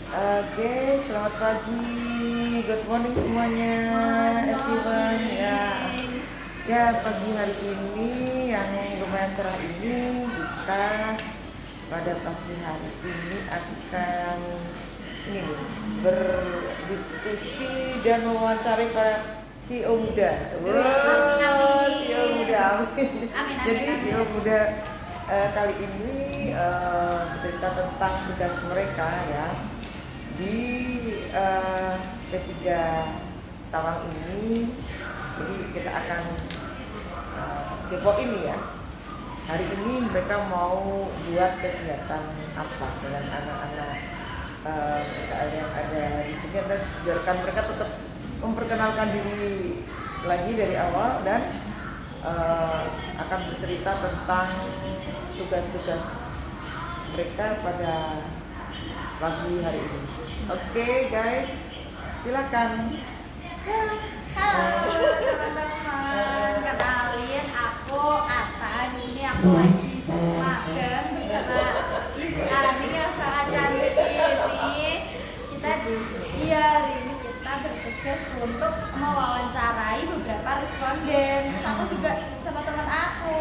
Oke, selamat pagi, good morning semuanya, everyone. Ya, pagi hari ini yang lumayan cerah ini kita pada pagi hari ini akan ini nih, berdiskusi dan mewawancari para CEO muda. Wow, CEO muda, amin. Jadi CEO muda kali ini bercerita tentang tugas mereka ya di P3 Tawang ini. Jadi kita akan kepo ini ya. Hari ini mereka mau buat kegiatan apa dengan anak-anak yang ada di sini, dan biarkan mereka tetap memperkenalkan diri lagi dari awal dan akan bercerita tentang tugas-tugas mereka pada pagi hari ini. Oke, guys, silakan. Halo teman-teman, kenalin aku Ata. Di sini aku lagi magang bersama Ibu Ani yang sangat cantik ini. Hari ini kita bertugas untuk mewawancarai beberapa responden. Aku juga sama teman aku.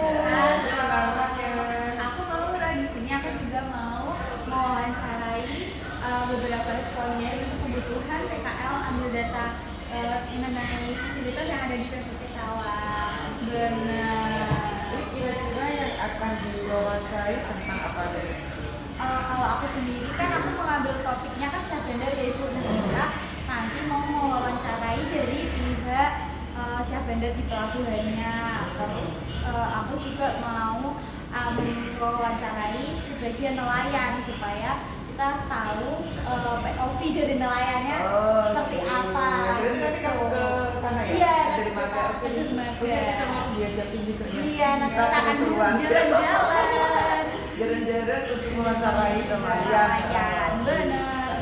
Aku Laura. Di sini aku juga mau mewawancarai beberapa responden untuk kebutuhan PKL ambil data mengenai fasilitas yang ada di PPT Tawang. Benar. Jadi kira-kira yang akan diwawancarai tentang apa deh? Kalau aku sendiri kan aku mengambil topiknya kan Syahbandar, yaitu kita nanti mau mewawancarai dari pihak Syahbandar di pelabuhannya. Terus aku juga mau mewawancarai sebagian nelayan supaya kita tahu POV dari nelayannya seperti gitu. apa. Berarti nanti kamu ke sana ya? Iya, dari Maga. ke Dermaga. Nanti sama aku diajakin juga ya. Iya, nanti kita akan jalan-jalan. Jalan-jalan untuk mewawancarai nelayan. Nelayan, benar.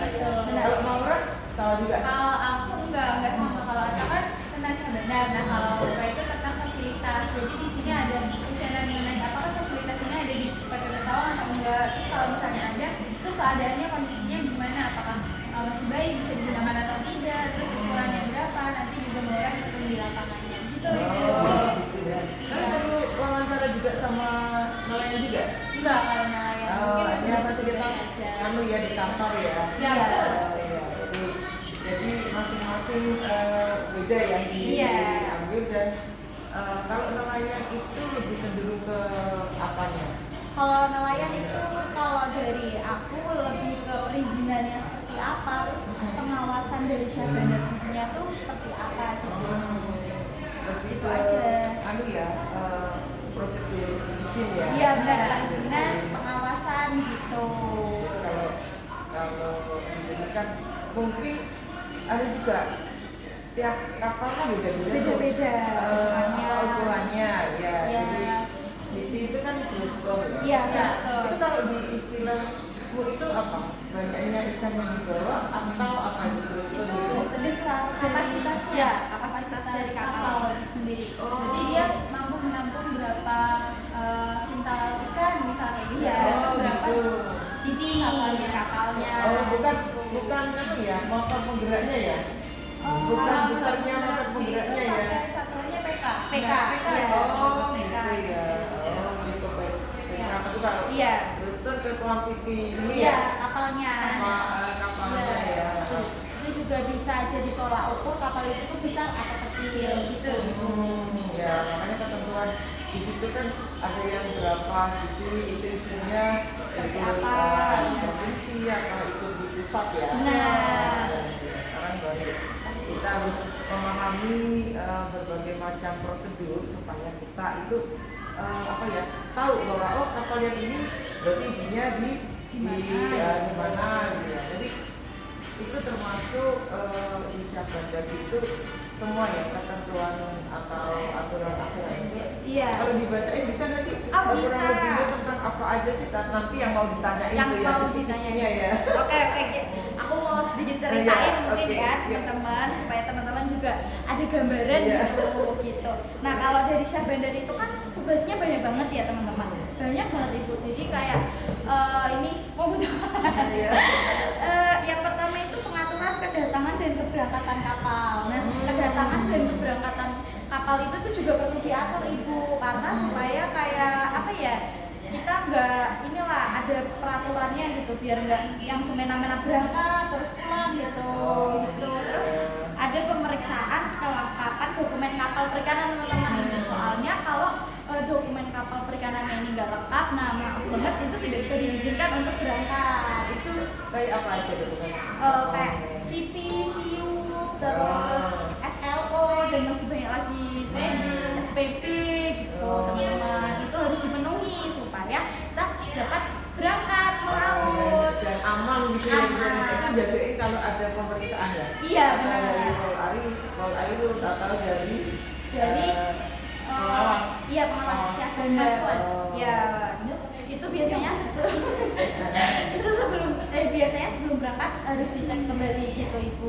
Kalau Maura sama juga? Kalau aku enggak sama. Kalau Ata kan tentang Syahbandar. Nah, kalau Laura itu tentang fasilitas. Jadi di sini ada rencana mengenai apakah fasilitas ini ada di PPP Tawang atau enggak. Terus kalau misalnya ada, itu keadaannya kondisinya gimana? Apakah masih baik, bisa digunakan atau tidak? Terus ukurannya berapa? Nanti juga mereka hitung di lapangannya. Gitu Gitu ya. Kan perlu wawancara juga sama nelayan juga? Enggak, kalau nelayan. Hanya fasilitas kamu ya di kantor ya? Ya, betul. Iya. Jadi masing-masing beda yang diambil dan kalau nelayan itu lebih cenderung ke apanya? Kalau nelayan itu kalau dari aku lebih ke perizinannya seperti apa, terus pengawasan dari Syahbandar di sini tuh seperti apa gitu. Lebih Itu ke aja. Prosedur izin ya? Iya benar, perizinan, pengawasan gitu. Kalau di sini kan mungkin ada juga tiap kapal kan beda-beda ukurannya ya. Jadi GT itu kan groston ya. Iya, groston. Itu kalau di istilahmu itu apa? Banyaknya ikan yang dibawa atau apa itu groston itu? Besar Kapasitasnya, kapasitas dari kapal kapal. sendiri. Oh. Jadi dia mampu menampung berapa kintal ikan misalnya gitu. Iya. Berapa Gitu. GT kapalnya. Bukan kan ya, motor penggeraknya ya? Bukan besarnya motor penggeraknya ya? Satuannya PK. PK, iya. Oh PK. gitu ya. Oh gitu PK itu kalau Iya. groston ke quantity ini Iya, ya? kapalnya. Kapalnya ya. Itu juga bisa jadi tolak ukur kapal itu tuh besar atau kecil gitu. Ya makanya ketentuan di situ kan ada yang berapa gitu, itu izinnya Seperti ikut apa? provinsi atau ikut di pusat ya. Benar. Sekarang baru kita harus memahami berbagai macam prosedur supaya kita itu tahu bahwa kapal yang ini berarti izinnya di mana gitu ya. Jadi itu termasuk di Syahbandar itu semua ya ketentuan atau aturan-aturan itu. Iya. Kalau dibacain bisa nggak sih? Oh, Kurang bisa. lebihnya tentang apa aja sih nanti yang mau ditanyain Yang tuh ya mau kisi-kisinya ya. Oke. Aku mau sedikit ceritain mungkin oke, ya siap. teman-teman supaya teman-teman juga ada gambaran gitu. Nah kalau dari Syahbandar itu kan tugasnya banyak banget ya teman-teman. Banyak banget ibu. Jadi kayak ini mau betul. Iya. Yang pertama keberangkatan kapal. Nah, kedatangan dan keberangkatan kapal itu tuh juga perlu diatur Ibu, karena supaya kayak apa ya, kita nggak inilah ada peraturannya gitu, biar nggak yang semena-mena berangkat terus pulang gitu. Terus ada pemeriksaan kelengkapan dokumen kapal perikanan teman-teman. Soalnya kalau dokumen kapal perikanannya ini nggak lengkap, nah maaf banget itu tidak bisa diizinkan untuk berangkat. Itu kayak apa aja dokumen? Kayak CP, SIUP, terus SLO dan masih banyak lagi, SPP gitu teman-teman. Itu harus dipenuhi supaya kita dapat berangkat melaut dan aman gitu ya. Aman. Itu jagain kalau ada pemeriksaan ya. Iya, Atau benar. dari Pol Airut atau dari pengawas. Iya, pengawas ya benar. Ya, itu biasanya sebelum biasanya sebelum berangkat harus dicek kembali gitu Ibu.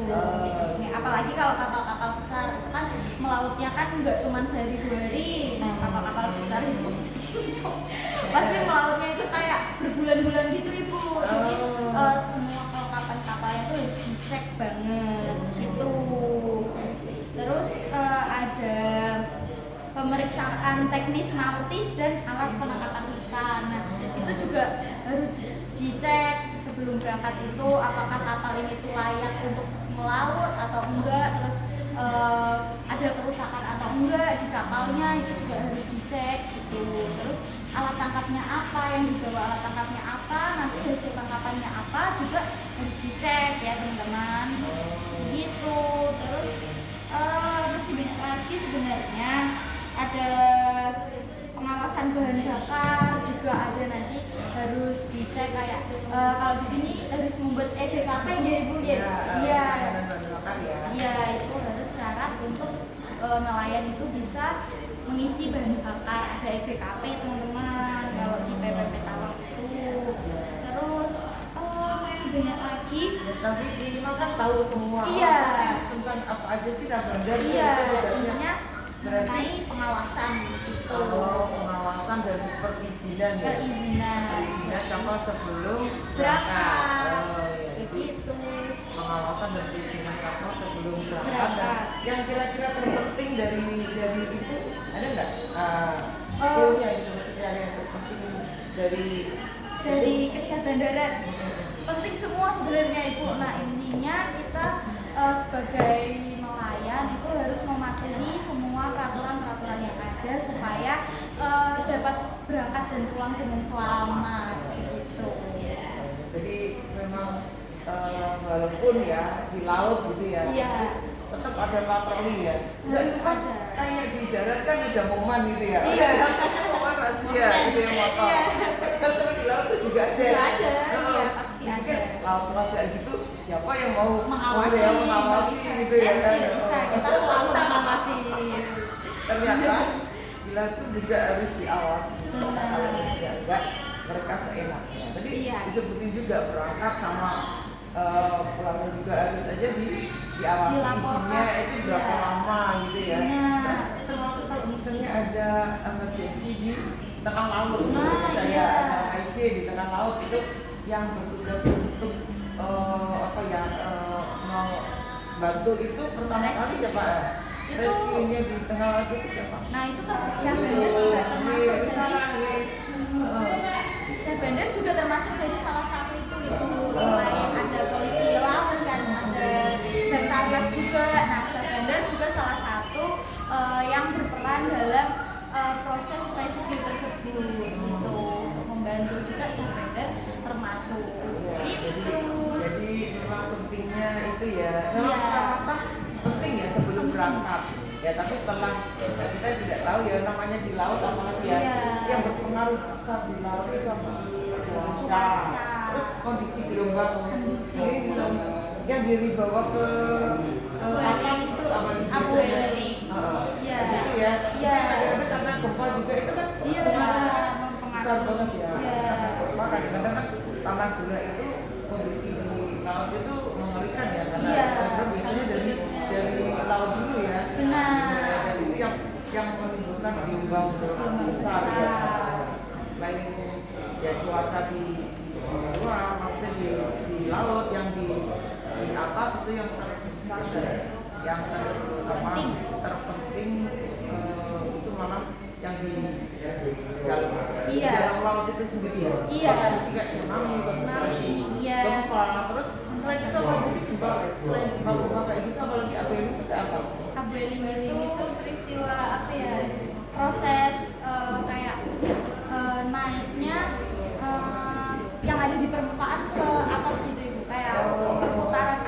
Apalagi kalau kapal-kapal besar itu kan melautnya kan nggak cuma sehari 2 hari. Nah, kapal-kapal besar itu pasti melautnya itu kayak berbulan-bulan gitu Ibu. Jadi semua kelengkapan kapalnya itu harus dicek banget gitu. Terus ada pemeriksaan teknis nautis dan alat penangkapan ikan. Nah, itu juga harus dicek sebelum berangkat itu apakah kapal ini tuh layak untuk melaut atau enggak, terus ada kerusakan atau enggak di kapalnya, itu juga harus dicek gitu. Terus alat tangkapnya apa, yang dibawa alat tangkapnya apa, nanti hasil tangkapannya apa juga harus dicek ya teman-teman gitu. Terus masih banyak lagi sebenarnya, ada pengawasan bahan bakar juga ada, nanti harus dicek kayak kalau di sini harus membuat EBKP ya Ibu ya. Iya. Iya, itu harus syarat untuk nelayan itu bisa mengisi bahan bakar, ada EBKP teman-teman kalau di PPP Tawang itu. Terus masih banyak lagi. Tapi minimal kan tahu semua. Iya. Tentang apa aja sih Syahbandar? Iya, tugasnya. intinya mengenai pengawasan gitu. Pengawasan dan perizinan ya. Perizinan kapal sebelum berangkat. Iya. Begitu. Pengawasan dan perizinan kapal sebelum berangkat. Berangkat. Yang kira-kira terpenting dari itu ada nggak? Clue-nya gitu, maksudnya yang terpenting dari kesyahbandaran. Penting semua sebenarnya Ibu. Nah, intinya kita sebagai nelayan itu harus mematuhi semua peraturan-peraturan yang ada supaya dapat berangkat dan pulang dengan selamat gitu. Jadi memang walaupun ya di laut gitu ya, Iya. tetap ada patroli ya. Nggak Harus cuma ada. kayak di darat kan ada momen gitu ya. Iya. Momen rahasia gitu ya motor. Iya. Kalau di laut tuh juga ada. Juga ada, iya, pasti Mungkin ada. laut rahasia gitu, siapa yang mau Mengawasi gitu ya kan? tidak bisa, kita selalu mengawasi. Ternyata di laut tuh juga harus diawasi. Benar. Kalau enggak mereka seenaknya. Tadi Iya. disebutin juga berangkat sama pulangnya juga harus aja diawasi Dilaporkan. izinnya itu berapa Iya. lama gitu ya. Benar. Terus termasuk kalau misalnya ada emergency di tengah laut, Nah, saya iya. ada IG di tengah laut itu yang bertugas untuk mau bantu itu pertama kali Rescue. siapa ya? Itu- Rescue-nya di tengah laut itu siapa? Nah, itu Syahbandar juga termasuk Iya, salah, dari iya. Syahbandar juga termasuk dari salah satu itu selain ada polisi laut kan ada Basarnas juga. Nah, Syahbandar juga salah satu yang berperan dalam proses rescue tersebut gitu, untuk membantu juga Syahbandar termasuk itu. Jadi memang pentingnya itu ya. Iya. Memang keselamatan penting ya sebelum berangkat. Ya tapi setelah kita tidak tahu ya namanya di laut apalagi ya. Iya. Yang berpengaruh besar di laut itu apa? Cuaca. Terus kondisi gelombang Kondisi. ini gitu. Yang dibawa ke atas itu apa sih? Abu biasanya? Eli. Iya. Gitu ya. Iya. Ada karena gempa juga itu kan Iya, termasuk bisa besar banget ya. Iya. Karena gempa kadang-kadang kan tanah gerak itu kondisi di laut itu mengerikan ya karena Iya. karena biasanya dari laut dulu ya. Benar. Dan itu yang menimbulkan gelombang besar ya. Lain ya cuaca di luar, maksudnya di laut yang di atas itu yang terbesar dan yang Penting. terpenting itu malah yang di dalam, Iya. dalam laut itu sendiri ya. Iya. Potensi kayak tsunami, potensi iya. gempa, terus selain itu apa aja sih gempa? Selain gempa kayak gitu, apalagi ABL itu kayak apa? ABLING itu itu peristiwa apa ya? proses kayak naiknya yang ada di permukaan ke atas gitu ibu, kayak perputaran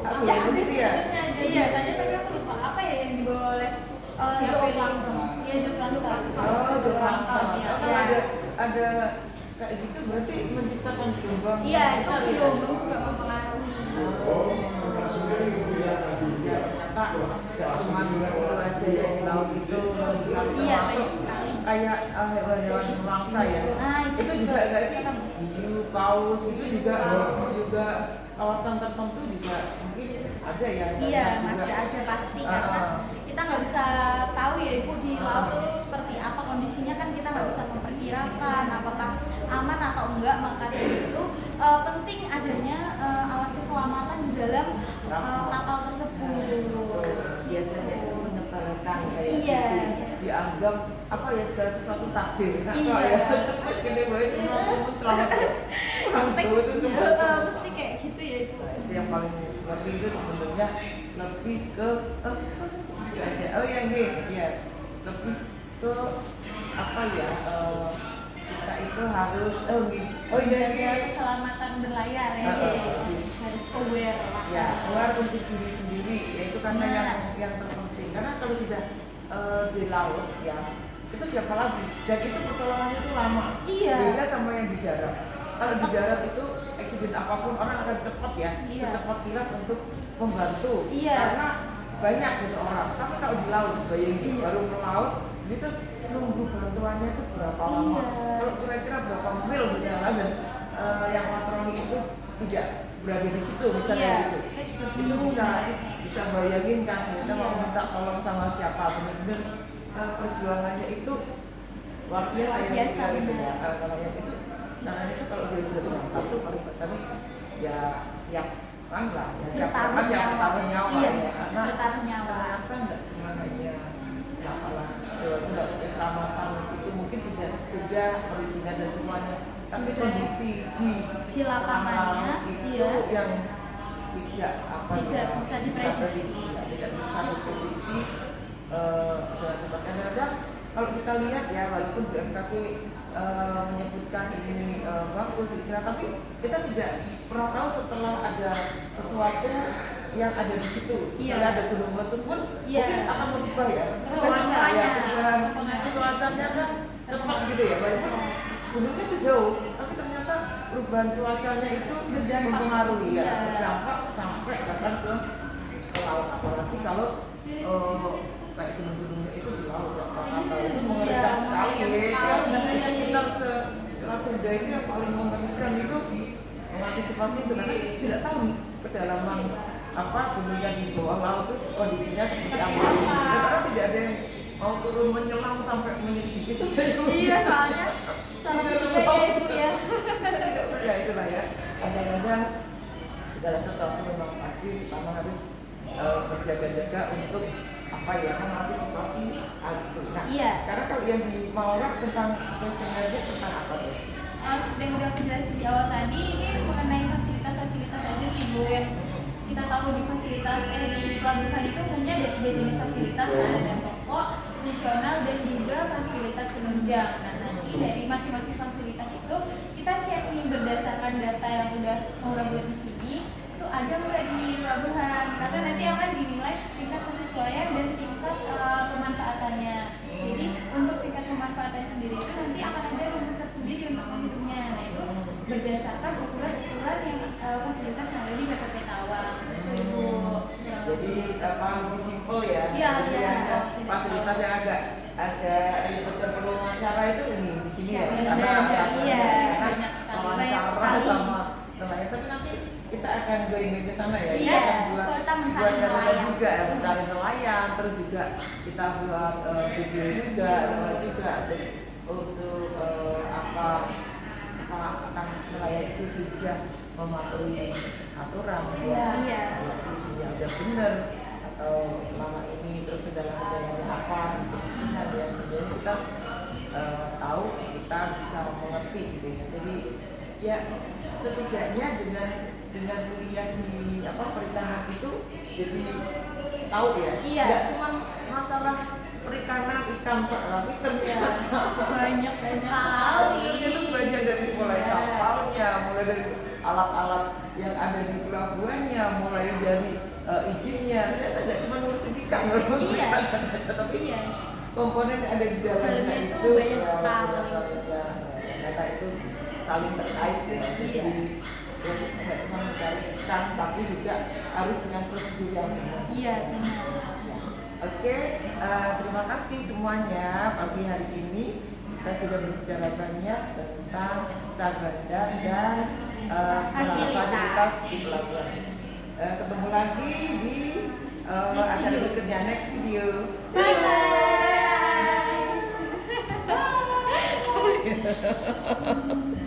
Aku ya, yang itu ya. Iya. Biasanya tapi aku lupa apa ya yang dibawa oleh zooplankton. Iya, zooplankton. Oh, zooplankton. Ya. Oh, kalau ada kayak gitu berarti menciptakan gelombang. Iya, itu besar ya? gelombang juga mempengaruhi. Ya ternyata nggak cuma itu aja ya di laut itu banyak sekali Iya, termasuk banyak sekali. kayak hewan-hewan memangsa ya. Nah, itu juga nggak sih hiu, paus itu juga Paus. juga kawasan tertentu juga mungkin ada ya. Iya, banyak masih juga. ada pasti karena kita nggak bisa tahu ya ibu di laut tuh seperti apa kondisinya, kan kita nggak bisa memperkirakan apakah aman atau enggak. Maka dari itu penting adanya alat keselamatan di dalam kapal tersebut. Biasanya itu menyebalkan kayak Iya. gitu, dianggap apa ya segala sesuatu takdir. Nah, Iya. kalau ya terus gede banget semua pun selamat ya. Orang Penting, Jawa itu semua. mesti kayak gitu ya ibu. Itu yang paling ngeri itu sebenarnya lebih ke oh ya ini ya lebih ke apa ya kita itu harus Menjaga keselamatan berlayar ya. Harus aware lah. ya keluar untuk diri sendiri ya itu karena yang terpenting karena kalau sudah di laut ya itu siapa lagi dan itu pertolongannya itu lama. Iya. Beda sama yang di darat. Kalau di darat itu eksiden apapun orang akan cepat ya, Iya. secepat kilat untuk membantu Iya. karena banyak gitu orang. Tapi kalau di laut bayangin Iya. baru melaut itu nunggu bantuannya itu berapa lama? Iya. Kalau kira-kira berapa mil berjalan dan yang patroli itu tidak berada di situ misalnya Iya. gitu. Kita juga Itu bingung bisa harusnya. bisa bayangin kan kita Iya. mau minta tolong sama siapa benar-benar perjuangannya itu luar biasa Luar ya biasa, gitu ya. benar. Kalau yang itu namanya itu kalau dia sudah berangkat tuh paling besarnya ya siap kan lah ya siap Bertaruh kan siap nyawa. bertaruh nyawa Iya, ya karena bertaruh nyawa. ternyata nggak cuma hanya masalah nggak keselamatan itu mungkin sudah perizinan dan semuanya tapi Sudah. kondisi Di lapangannya, itu iya. yang tidak Tidak bisa diprediksi. tidak bisa diprediksi dengan cepat. Kadang-kadang kalau kita lihat ya walaupun BMKG menyebutkan ini bagus bicara, tapi kita tidak pernah tahu setelah ada sesuatu yang ada di situ. Misalnya Iya. ada gunung meletus pun Iya. mungkin akan berubah ya. Berubah semuanya. Cuacanya kan cepat gitu ya. Walaupun gunungnya itu jauh, tapi ternyata perubahan cuacanya itu Berdampak. mempengaruhi ya, Iya. berdampak sampai bahkan ke laut. Apalagi kalau kayak gunung-gunungnya itu di laut ya, Krakatau itu mengerikan Iya, sekali ya. mengerikan sekali. Di sekitar Selat Sunda itu yang paling mengerikan itu mengantisipasi itu karena tidak tahu nih kedalaman apa gunungnya di bawah laut itu kondisinya seperti apa. Dan karena tidak ada yang mau turun menyelam sampai menyelidiki sampai Iya, soalnya salah juga ya ibu ya. ya itulah ya. Kadang-kadang segala sesuatu memang pasti pertama harus berjaga-jaga untuk apa ya mengantisipasi hal itu. Nah, Iya. sekarang kalau yang di Maura tentang questionnaire tentang apa tuh? Seperti yang udah aku jelasin di awal tadi, ini mengenai fasilitas-fasilitas aja sih Bu yang kita tahu di fasilitas di pelabuhan itu umumnya ada 3 jenis fasilitas, ada pokok, fungsional dan juga fasilitas penunjang. Nah nanti dari masing-masing fasilitas itu kita cek nih berdasarkan data yang udah Maura buat di sini itu ada nggak di pelabuhan karena nanti akan dinilai tingkat kesesuaian dan tingkat pemanfaatannya. Jadi untuk tingkat pemanfaatannya sendiri itu nanti akan ada rumus tersendiri untuk menghitungnya. Nah itu berdasarkan ukuran-ukuran yang fasilitas yang ada di PPP Tawang. Itu Ibu. Jadi apa lebih simpel ya? Iya, Jadi iya. hanya fasilitas yang agak ribet dan perlu wawancara itu ini di sini ya. Iya, Karena iya, iya. Banyak sekali. Banyak wawancara sekali. sama nelayan. Tapi nanti kita akan going ke sana ya. Iya, Kita akan buat kita mencari buat data nelayan. juga ya, mencari nelayan. Terus juga kita buat video juga, buat juga untuk apa nelayan itu sudah mematuhi aturan Iya. buat isinya udah bener atau selama ini terus kendala-kendalanya apa gitu isinya ya sehingga kita tahu kita bisa mengerti gitu ya. Jadi ya setidaknya dengan kuliah di perikanan itu jadi tahu ya. Iya. Nggak cuma masalah perikanan ikan tapi ternyata Banyak sekali. itu banyak dari mulai Iya. kapalnya, mulai dari alat-alat yang ada di pelabuhannya, mulai dari izinnya. Ternyata nggak cuma ngurusin ikan, ngurusin Iya. perikanan aja, tapi Iya. komponen yang ada di dalamnya Dalamnya itu itu banyak ya, sekali. ya, ternyata itu saling terkait ya. Jadi Iya. ya kita nggak cuma mencari ikan, tapi juga harus dengan prosedur yang benar. Iya, benar. Oke, terima kasih semuanya. Pagi hari ini kita sudah berbicara banyak tentang Syahbandar dan fasilitas di pelabuhan. Ketemu lagi di acara video. berikutnya, next video. Bye bye. Bye.